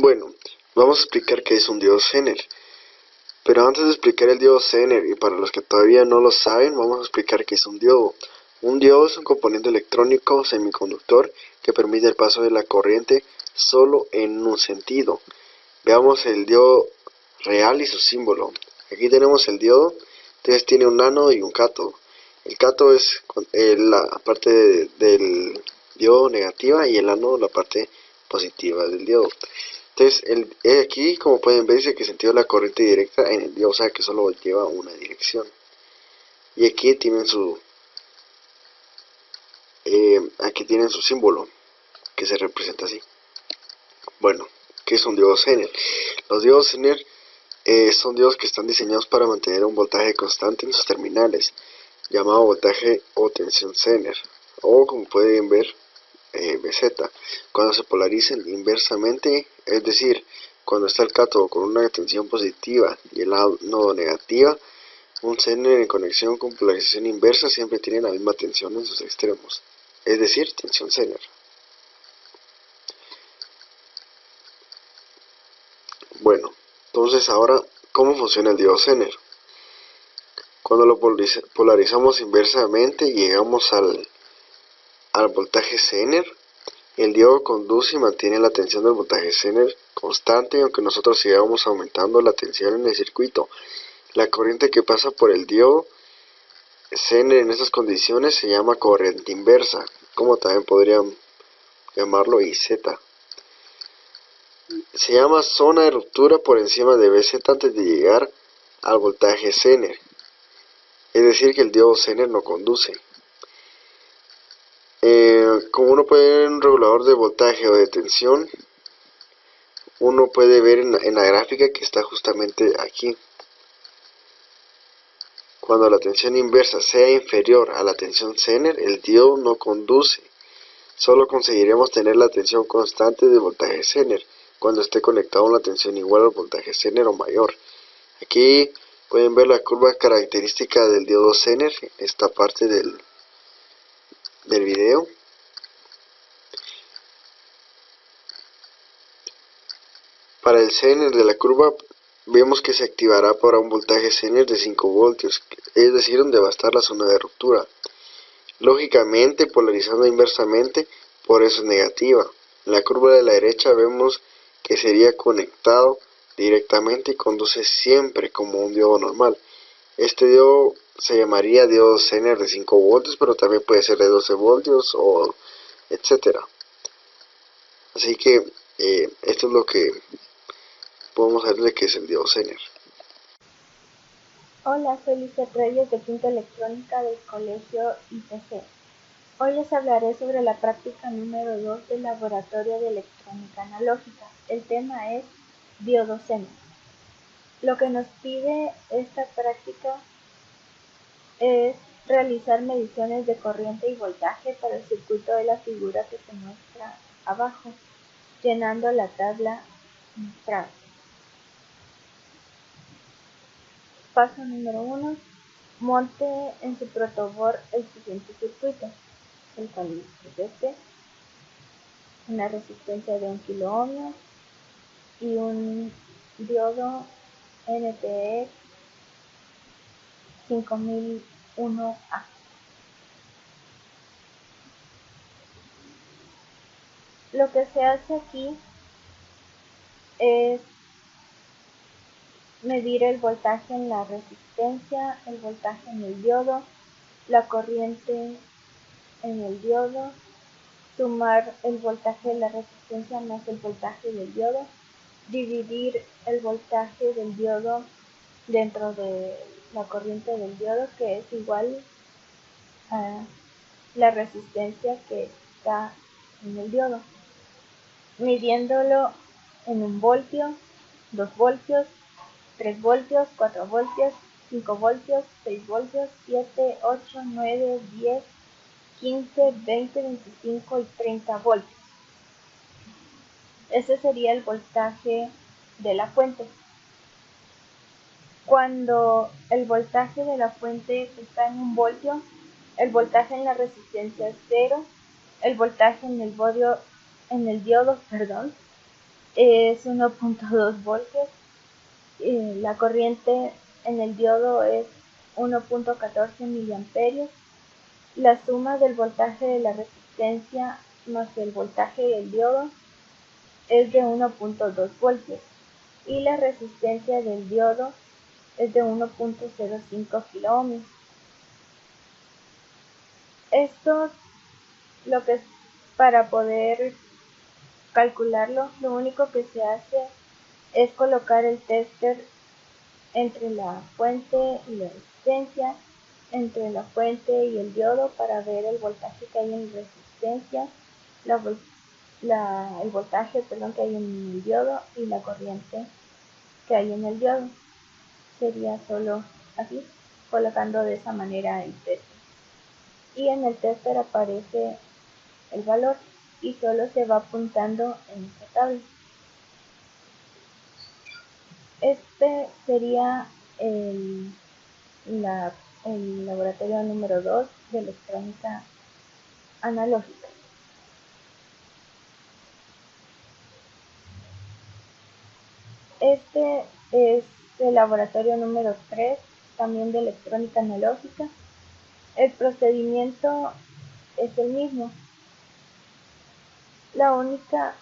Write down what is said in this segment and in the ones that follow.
Bueno, vamos a explicar qué es un diodo Zener. Pero antes de explicar el diodo Zener, y para los que todavía no lo saben, vamos a explicar qué es un diodo. Un diodo es un componente electrónico semiconductor que permite el paso de la corriente solo en un sentido. Veamos el diodo real y su símbolo. Aquí tenemos el diodo, entonces tiene un ánodo y un cátodo. El cátodo es la parte del diodo negativa y el ánodo la parte positiva del diodo. Entonces, aquí, como pueden ver, dice que sentido la corriente directa en el diodo, o sea que solo lleva una dirección. Y aquí tienen su símbolo, que se representa así. Bueno, ¿qué es un diodo Zener? Los diodos Zener son diodos que están diseñados para mantener un voltaje constante en sus terminales, llamado voltaje o tensión Zener, o como pueden ver, Vz, cuando se polarizan inversamente, es decir, cuando está el cátodo con una tensión positiva y el ánodo negativa, un Zener en conexión con polarización inversa siempre tiene la misma tensión en sus extremos, es decir, tensión Zener. Bueno, entonces ahora, ¿cómo funciona el diodo Zener? Cuando lo polarizamos inversamente, llegamos al voltaje Zener. El diodo conduce y mantiene la tensión del voltaje Zener constante, aunque nosotros sigamos aumentando la tensión en el circuito. La corriente que pasa por el diodo Zener en estas condiciones se llama corriente inversa, como también podrían llamarlo IZ. Se llama zona de ruptura por encima de Vz antes de llegar al voltaje Zener, es decir que el diodo Zener no conduce. Como uno puede ver en un regulador de voltaje o de tensión, uno puede ver en la gráfica que está justamente aquí. Cuando la tensión inversa sea inferior a la tensión Zener, el diodo no conduce. Solo conseguiremos tener la tensión constante del voltaje Zener cuando esté conectado a una tensión igual al voltaje Zener o mayor. Aquí pueden ver la curva característica del diodo Zener, esta parte del video. Para el Zener de la curva vemos que se activará para un voltaje Zener de 5 voltios, es decir, donde va a estar la zona de ruptura. Lógicamente, polarizando inversamente, por eso es negativa. En la curva de la derecha vemos que sería conectado directamente y conduce siempre como un diodo normal. Este diodo se llamaría diodo Zener de 5 voltios, pero también puede ser de 12 voltios o etcétera. Así que esto es lo que podemos ver de qué es el diodo Zener. Hola, soy Lizeth Reyes de Quinta Electrónica del Colegio IPC. Hoy les hablaré sobre la práctica número 2 del Laboratorio de Electrónica Analógica. El tema es diodo Zener. Lo que nos pide esta práctica es realizar mediciones de corriente y voltaje para el circuito de la figura que se muestra abajo, llenando la tabla mostrada. Paso número 1. Monte en su protoboard el siguiente circuito, el cual es este, una resistencia de 1 kilo ohmios y un diodo NTX 5001A. Lo que se hace aquí es medir el voltaje en la resistencia, el voltaje en el diodo, la corriente en el diodo, sumar el voltaje de la resistencia más el voltaje del diodo, dividir el voltaje del diodo dentro de la corriente del diodo, que es igual a la resistencia que está en el diodo, midiéndolo en 1 voltio, 2 voltios, 3 voltios, 4 voltios, 5 voltios, 6 voltios, 7, 8, 9, 10, 15, 20, 25 y 30 voltios. Ese sería el voltaje de la fuente. Cuando el voltaje de la fuente está en 1 voltio, el voltaje en la resistencia es 0, el voltaje en el diodo es 1.2 voltios. La corriente en el diodo es 1.14 miliamperios. La suma del voltaje de la resistencia más el voltaje del diodo es de 1.2 voltios y la resistencia del diodo es de 1.05 kiloohmios. Esto lo que es para poder calcularlo, lo único que se hace es colocar el tester entre la fuente y la resistencia, entre la fuente y el diodo para ver el voltaje que hay en resistencia, el voltaje que hay en el diodo y la corriente que hay en el diodo. Sería solo así, colocando de esa manera el tester. Y en el tester aparece el valor y solo se va apuntando en esta tabla. Este sería el laboratorio número 2 de electrónica analógica. Este es el laboratorio número 3 también de electrónica analógica. El procedimiento es el mismo. La única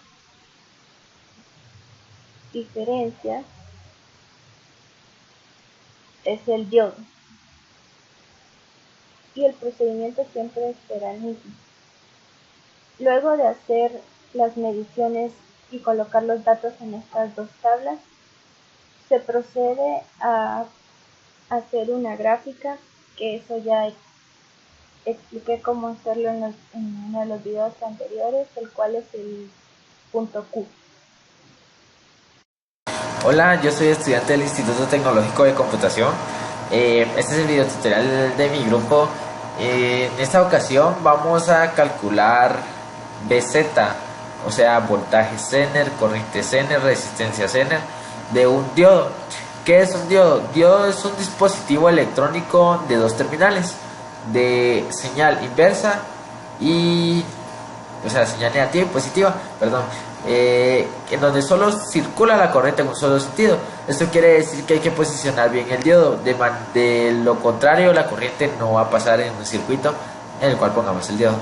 diferencia es el diodo. Y el procedimiento siempre será el mismo. Luego de hacer las mediciones y colocar los datos en estas dos tablas, se procede a hacer una gráfica, que eso ya expliqué cómo hacerlo en uno de los videos anteriores, el cual es el punto Q. Hola, yo soy estudiante del Instituto Tecnológico de Computación. Este es el video tutorial de mi grupo. En esta ocasión vamos a calcular BZ, o sea, voltaje Zener, corriente Zener, resistencia Zener de un diodo. ¿Qué es un diodo? Diodo es un dispositivo electrónico de dos terminales, de señal inversa y, o sea, señal negativa y positiva, perdón, en donde solo circula la corriente en un solo sentido. Esto quiere decir que hay que posicionar bien el diodo, de lo contrario la corriente no va a pasar en un circuito en el cual pongamos el diodo.